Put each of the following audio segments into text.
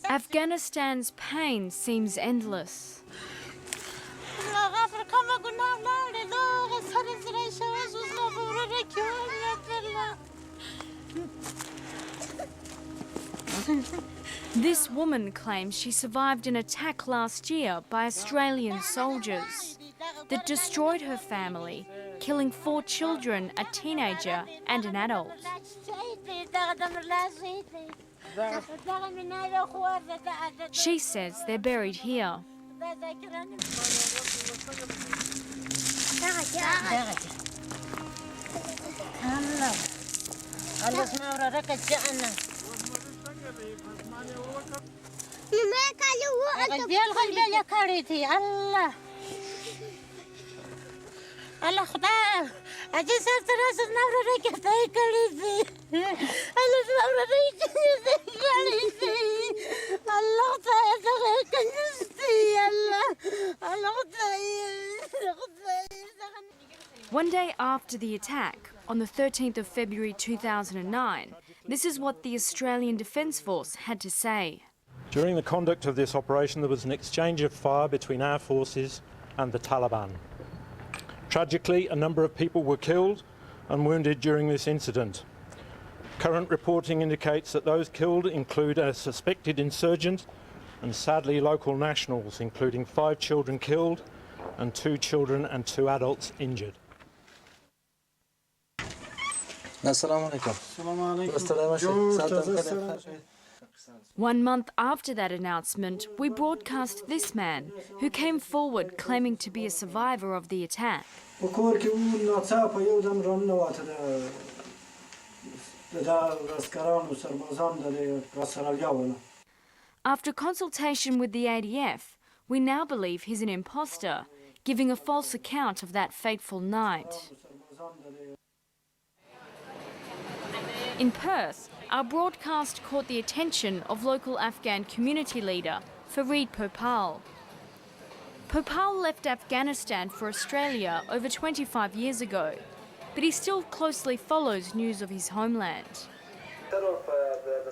Afghanistan's pain seems endless. This woman claims she survived an attack last year by Australian soldiers that destroyed her family, killing 4 children, a teenager and an adult. She says they're buried here. One day after the attack, on the 13th of February 2009, this is what the Australian Defence Force had to say. During the conduct of this operation, there was an exchange of fire between our forces and the Taliban. Tragically, a number of people were killed and wounded during this incident. Current reporting indicates that those killed include a suspected insurgent and sadly local nationals, including 5 children killed and 2 children and 2 adults injured. One month after that announcement, we broadcast this man who came forward claiming to be a survivor of the attack. After consultation with the ADF, we now believe he's an imposter, giving a false account of that fateful night. In Perth, our broadcast caught the attention of local Afghan community leader Farid Popal. Popal left Afghanistan for Australia over 25 years ago, but he still closely follows news of his homeland.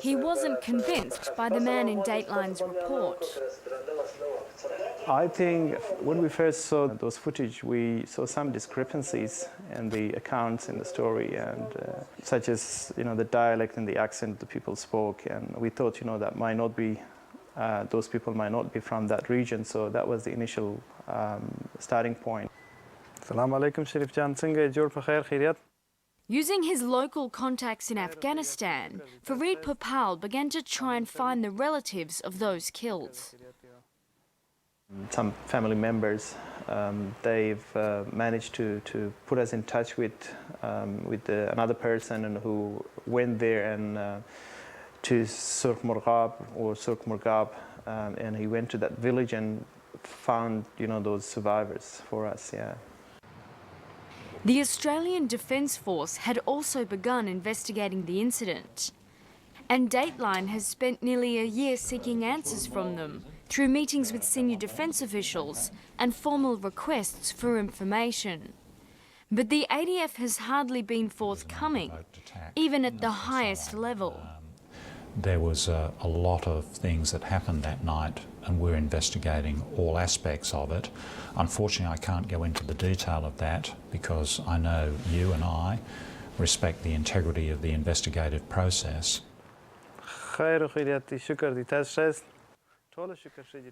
He wasn't convinced by the man in Dateline's report. I think when we first saw those footage, we saw some discrepancies in the accounts in the story, and such as the dialect and the accent the people spoke, and we thought that might not be those people might not be from that region, so that was the initial starting point. Assalamu alaikum, Sharif Jan, singa jor pakhair khairat. Using his local contacts in Afghanistan, Farid Popal began to try and find the relatives of those killed. Some family members, they've managed to put us in touch with another person who went there and to Surk Murghab or Surk Murghab, and he went to that village and found those survivors for us. Yeah. The Australian Defence Force had also begun investigating the incident, and Dateline has spent nearly a year seeking answers from them through meetings with senior defence officials and formal requests for information. But the ADF has hardly been forthcoming, even at the highest level. There was a lot of things that happened that night, and we're investigating all aspects of it. Unfortunately, I can't go into the detail of that because I know you and I respect the integrity of the investigative process.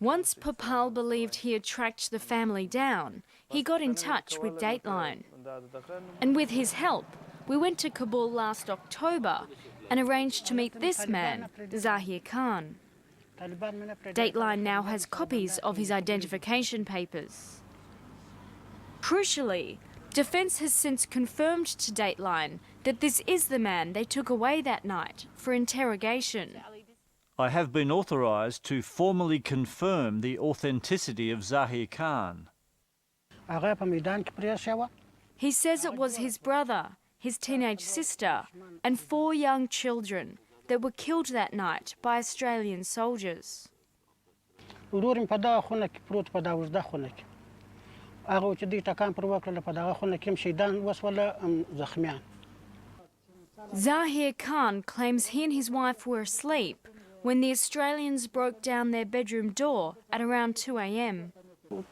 Once Popal believed he had tracked the family down, he got in touch with Dateline. And with his help, we went to Kabul last October and arranged to meet this man, Zahir Khan. Dateline now has copies of his identification papers. Crucially, Defence has since confirmed to Dateline that this is the man they took away that night for interrogation. I have been authorised to formally confirm the authenticity of Zahir Khan. He says it was his brother, his teenage sister, and 4 young children that were killed that night by Australian soldiers. ورور په دغه خونه کې پروت په دغه اوږده خونه کې هغه چې دوی ټکان پر وکړله په دغه خونه کې هم شهیدان وسوله زخمیان. Zahir Khan claims he and his wife were asleep when the Australians broke down their bedroom door at around 2 a.m.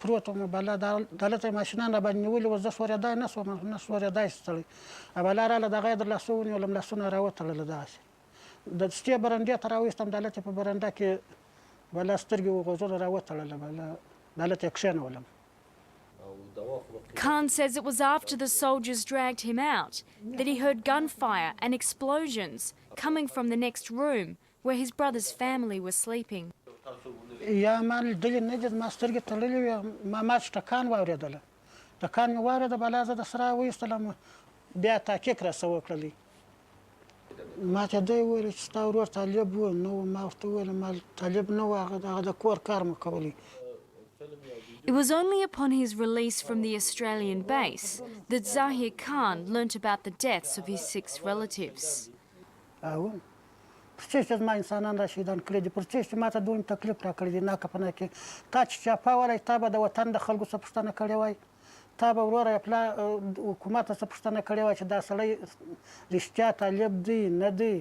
پروت وم بالا دلته ماشینان را باندې نیولي وو زه سورېدای نه شوم نه سورېدای ستړی بالا راله دغه یې در لاسو ونیولم لاسونه راوتړله داسې د شتې برنډې ته راویستم دلته په برنډه کې بالا سترګې وغوځول راوتړله بالا دلته یې کښېنولم. Khan says it was after the soldiers dragged him out that he heard gunfire and explosions coming from the next room where his brother's family was sleeping. یا ما لیدلې نه دي ما سترګې تړلې وې ما چې ټکان واورېدله ټکان مې واورېده بالا زه د سره ویستلم بیا تحقیق راسه وکړلی ما ته دی وویل چې ستا ورور طالب و نو ما ورته وویل ما طالب نه و هغه د کور کار مو کولی. It was only upon his release from the Australian base that Zahir Khan learnt about the deaths of his 6 relatives. پرچې چې زما انسانان را شهیدان کړي دي پرچې چې ما ته دویم تکلیف راکړی دی ناکه په نه کې تا چې چاپاولی تا به د وطن د خلکو څه پوښتنه کړې وای تا به وروره پلا حکومت څه پوښتنه کړې وای چې دا سړی رښتیا طالب دی نه دی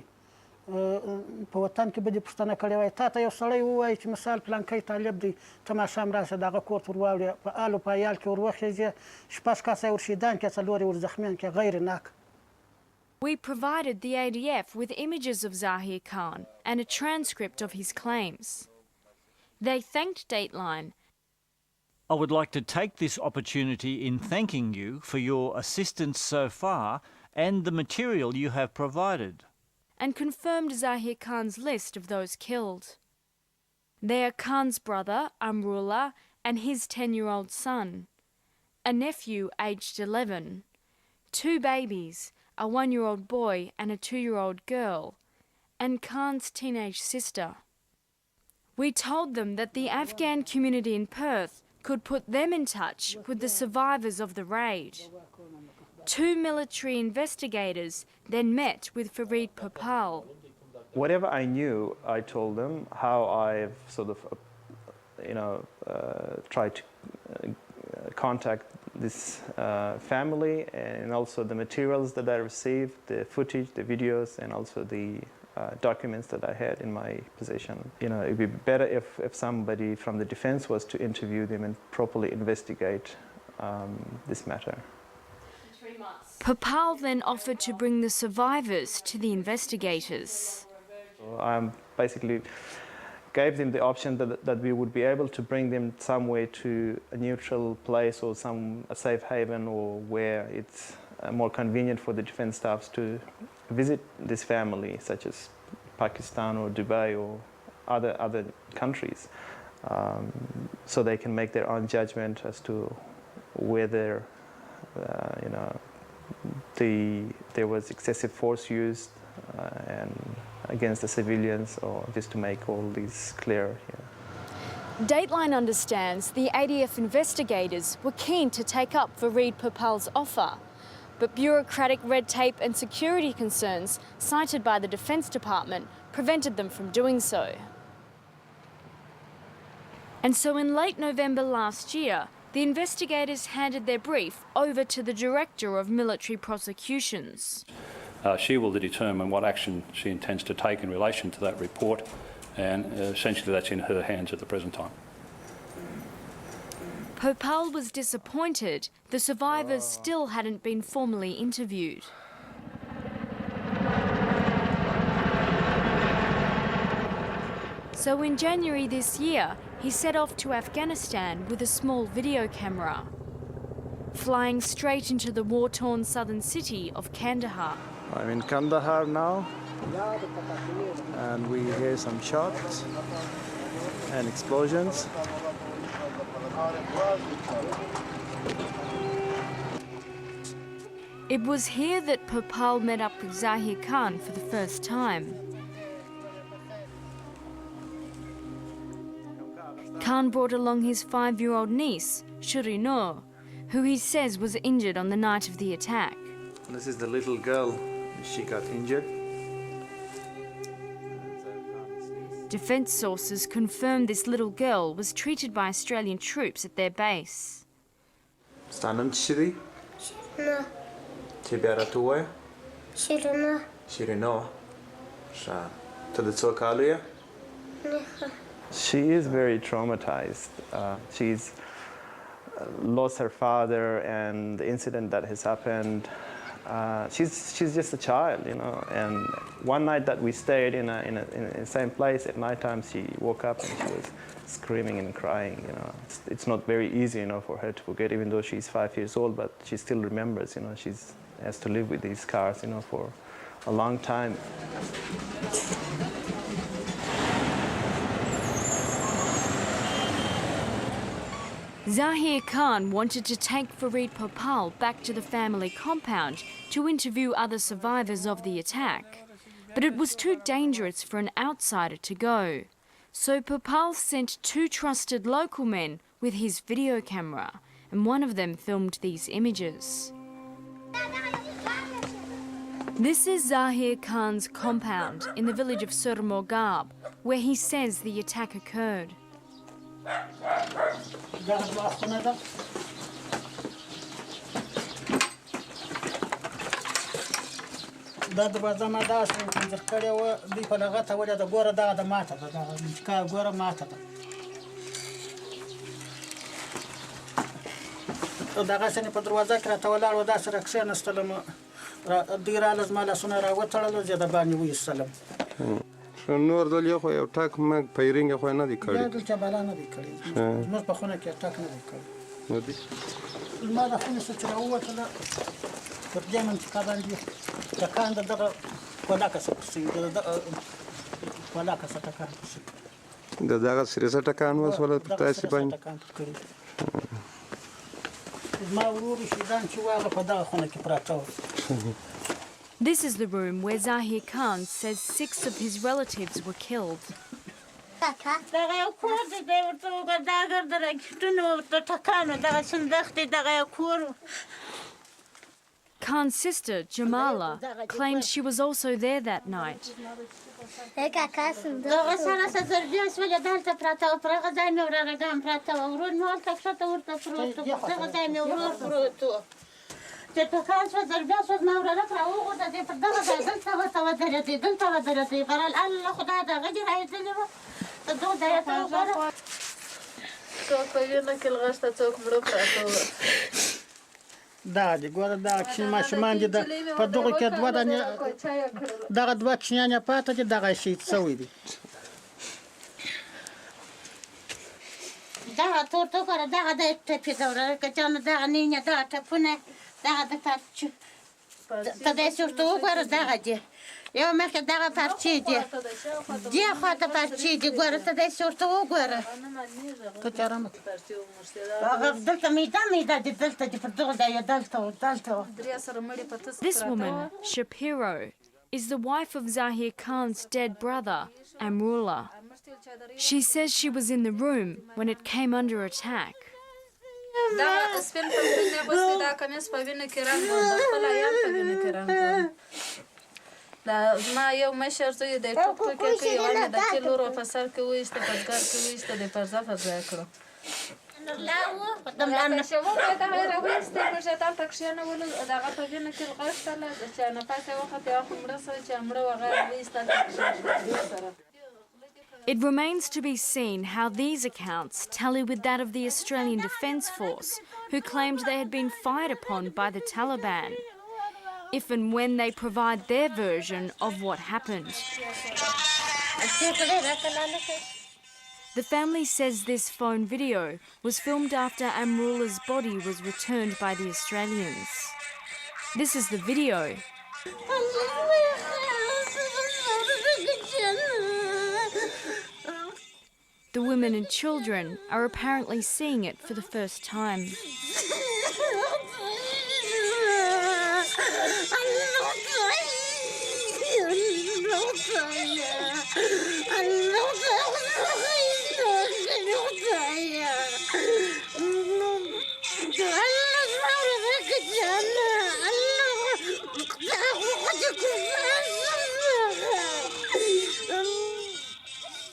په وطن کې به دې پوښتنه کړې وای تا ته یو سړی ووایي چې مثال پلانکی طالب دی ته ماښام راسه د هغه کور ته ور واوړې په آل و په عیال کې ور وخېږې شپږ کسه یې ور شهیدان کړې 4 یې ور زخمیان کړې غیر ناک. We provided the ADF with images of Zahir Khan and a transcript of his claims. They thanked Dateline. I would like to take this opportunity in thanking you for your assistance so far and the material you have provided. And confirmed Zahir Khan's list of those killed. They are Khan's brother, Amrullah, and his 10-year-old son, a nephew aged 11, 2 babies, a 1-year-old boy and a 2-year-old girl, and Khan's teenage sister. We told them that the Afghan community in Perth could put them in touch with the survivors of the raid. 2 military investigators then met with Farid Popal. Whatever I knew, I told them how I've sort of, tried to contact this family, and also the materials that I received, the footage, the videos, and also the documents that I had in my possession. It'd be better if somebody from the defense was to interview them and properly investigate this matter. Popal then offered to bring the survivors to the investigators. I basically gave them the option that we would be able to bring them somewhere to a neutral place or a safe haven, or where it's more convenient for the defense staffs to visit this family, such as Pakistan or Dubai or other countries, so they can make their own judgment as to whether there was excessive force used and against the civilians, or just to make all these clear. Dateline understands the ADF investigators were keen to take up Farid Popal's offer, but bureaucratic red tape and security concerns cited by the Defence Department prevented them from doing so. And so in late November last year, the investigators handed their brief over to the Director of Military Prosecutions. She will determine what action she intends to take in relation to that report, and essentially that's in her hands at the present time. Popal was disappointed the survivors still hadn't been formally interviewed. So in January this year, he set off to Afghanistan with a small video camera, flying straight into the war-torn southern city of Kandahar. I'm in Kandahar now, and we hear some shots and explosions. It was here that Popal met up with Zahir Khan for the first time. Khan brought along his 5-year-old niece, Shuri Noor, who he says was injured on the night of the attack. This is the little girl. She got injured. Defence sources confirm this little girl was treated by Australian troops at their base. Станам чири? No, Тебе ратуе? Shiruna, Shirino. Sha. Tadutsokaluya? Niha. She is very traumatized. She's lost her father, and the incident that has happened. She's just a child, you know. And one night that we stayed in the same place, at nighttime she woke up and she was screaming and crying. You know, it's not very easy, you know, for her to forget, even though she's 5 years old. But she still remembers, you know. She's has to live with these scars, you know, for a long time. Zahir Khan wanted to take Farid Popal back to the family compound to interview other survivors of the attack. But it was too dangerous for an outsider to go. So Popal sent 2 trusted local men with his video camera, and one of them filmed these images. This is Zahir Khan's compound in the village of Surmogab, where he says the attack occurred. دغه سنې په دروازه کې راته ولاړ و داسې راکښېنستلم دوی راله زما لاسونه راوتړل زه د باندې وایستلم نور دلته خو یو ټاک مګ پیرینګ خو نه دی کړی دلته بلا نه دی کړی زموږ په خونه کې ټاک نه دی کړی نو دی ما د خونې څخه چې راووتله پر دې منطقه باندې ټکان د دغه ولاکه څه پسې ولاکه څه ټکان پسې د دغه سریزه ټکان وسوله په تاسې باندې This is the room where Zahir Khan says 6 of his relatives were killed. Khan's sister, Jamala, claimed she was also there that night. دا دي ګوره دا کښې ماشومان دي په دغو کې دوه دانې دغه دوه کښېنیانې پاته دي دغه شهید شوي دي دغه تور ته ګوره دغه د ټپې دوره که جانه دغه نینه دغه ټپونه دغه د پارچو ته داسې ورته وګوره دغه دي یو مخکې دغه پارچې دي دې خواته پارچې دي ګوره ته داسې ورته وګوره دلته میده دي دلته دي پر دغه ځای دلته This woman, Shapiro, is the wife of Zahir Khan's dead brother, Amrullah. She says she was in the room when it came under attack. ما یو مشر زوی د ټوک ټوک کې یو نه د کیلو رو په سر کې وېسته پزګر کې وېسته د پرځه فزا کړو دا شوه دا غیر وېسته په شتان تکشنه ول دغه په دې نه کې غشتله چې نه پاتې وخت یو خمره سره چې امره وغیر وېسته. It remains to be seen how these accounts tally with that of the Australian Defence Force, who claimed they had been fired upon by the Taliban, if and when they provide their version of what happened. The family says this phone video was filmed after Amrullah's body was returned by the Australians. This is the video. The women and children are apparently seeing it for the first time.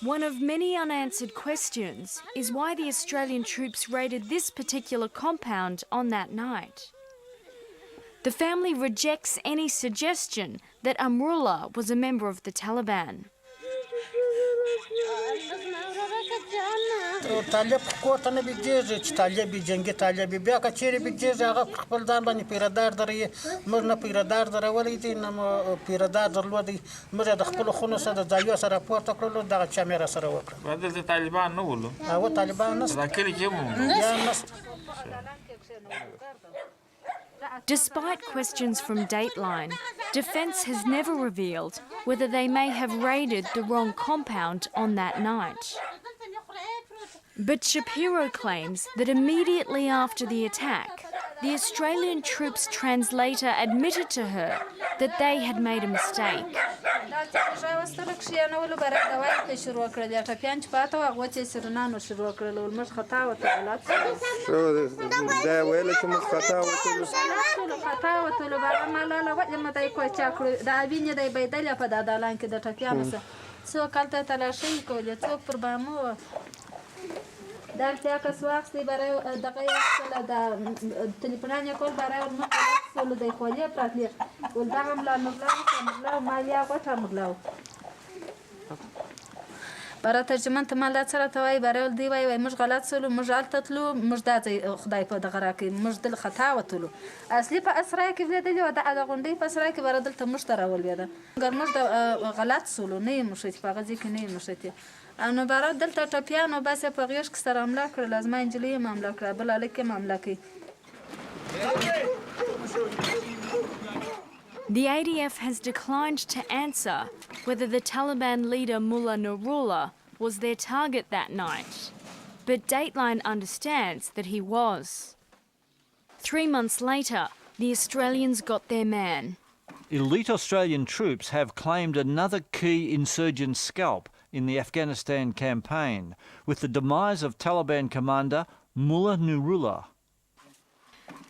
One of many unanswered questions is why the Australian troops raided this particular compound on that night. The family rejects any suggestion that Amrullah was a member of the Taliban. طالب کوته نه بيجيږي چې طالب جنگي طالب بیا که چیرې بيجيږي هغه خپل ځان باندې پیردار دري موږ نه پیردار درولې دي نه پیردار درلودي موږ د خپل خونو سره د ځایو سره پورته کړلو دغه چمره سره وکړه بدل د طالبان نه ولو او طالبان نه راکلي کې Despite questions from Dateline, Defence has never revealed whether they may have raided the wrong compound on that night. But Shapiro claims that immediately after the attack, the Australian troops' translator admitted to her that they had made a mistake. برای ترجمان تمالات سر توای برای دیوای و مش غلط سلو مش غلط تلو مش دادی خدای پا دغراکی مش دل خطا و تلو اصلی پا اسرای که ویدلی و دا غندی پا اسرای که برای دل تمش تراول بیاده گر مش غلط سلو نه مشیت پا غزی که نه مشیتی اما برای دل تا تپیان و بس پا غیش که سر عمله کرد لازم اینجلی معامله کرد بلالی که معامله کی. The ADF has declined to answer whether the Taliban leader Mullah Nasrallah was their target that night, but Dateline understands that he was. 3 months later, the Australians got their man. Elite Australian troops have claimed another key insurgent scalp in the Afghanistan campaign, with the demise of Taliban commander Mullah Nasrallah.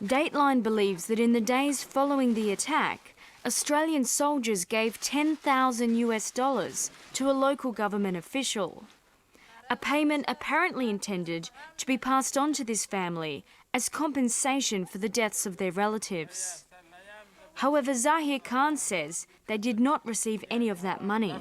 Dateline believes that in the days following the attack, Australian soldiers gave $10,000 to a local government official, a payment apparently intended to be passed on to this family as compensation for the deaths of their relatives. However, Zahir Khan says they did not receive any of that money.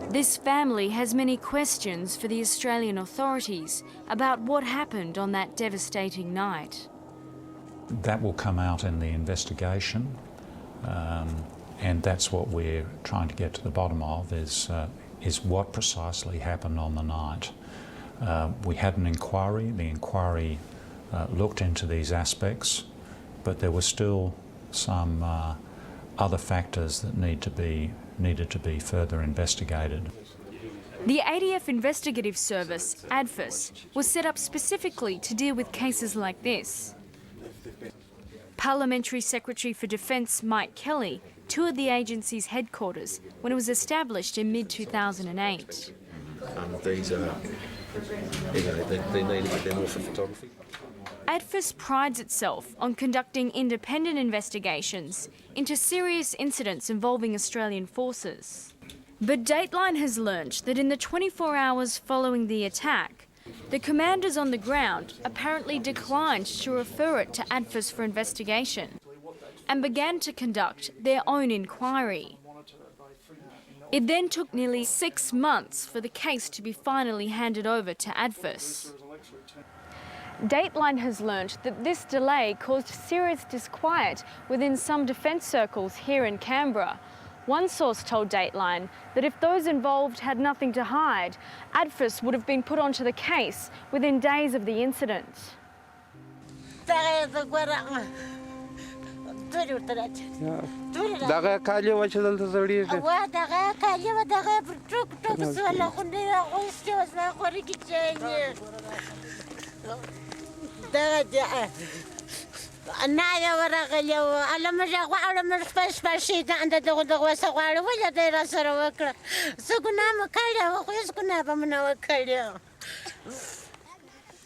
This family has many questions for the Australian authorities about what happened on that devastating night. That will come out in the investigation, and that's what we're trying to get to the bottom of, is what precisely happened on the night. We had an inquiry. The inquiry looked into these aspects, but there were still some other factors that needed to be further investigated. The ADF Investigative Service, ADFIS, was set up specifically to deal with cases like this. Parliamentary Secretary for Defence Mike Kelly toured the agency's headquarters when it was established in mid-2008. These are, they need a bit more for photography. ADFIS prides itself on conducting independent investigations into serious incidents involving Australian forces. But Dateline has learnt that in the 24 hours following the attack, the commanders on the ground apparently declined to refer it to ADFIS for investigation and began to conduct their own inquiry. It then took nearly 6 months for the case to be finally handed over to ADFIS. Dateline has learnt that this delay caused serious disquiet within some defence circles here in Canberra. One source told Dateline that if those involved had nothing to hide, ADFIS would have been put onto the case within days of the incident.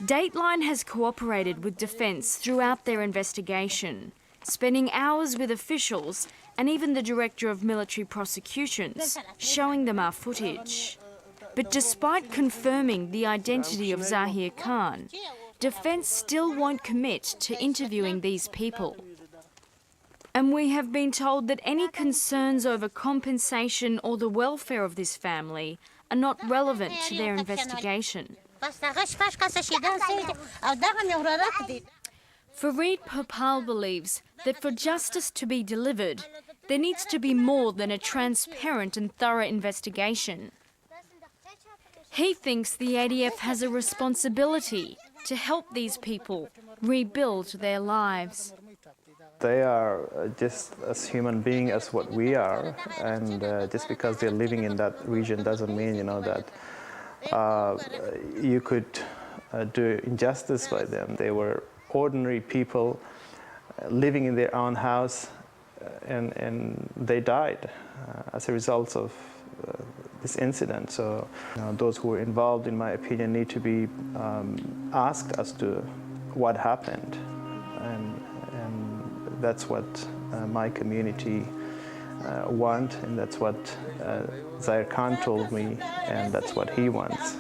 Dateline has cooperated with Defence throughout their investigation, spending hours with officials and even the Director of Military Prosecutions, showing them our footage. But despite confirming the identity of Zahir Khan, Defence still won't commit to interviewing these people. And we have been told that any concerns over compensation or the welfare of this family are not relevant to their investigation. Fareed Popal believes that for justice to be delivered, there needs to be more than a transparent and thorough investigation. He thinks the ADF has a responsibility to help these people rebuild their lives. They are just as human beings as what we are, and just because they're living in that region doesn't mean, you know, that you could do injustice by them. They were ordinary people living in their own house, and they died as a result of this incident. So those who were involved, in my opinion, need to be asked as to what happened, and that's what my community want, and that's what Zahir Khan told me, and that's what he wants.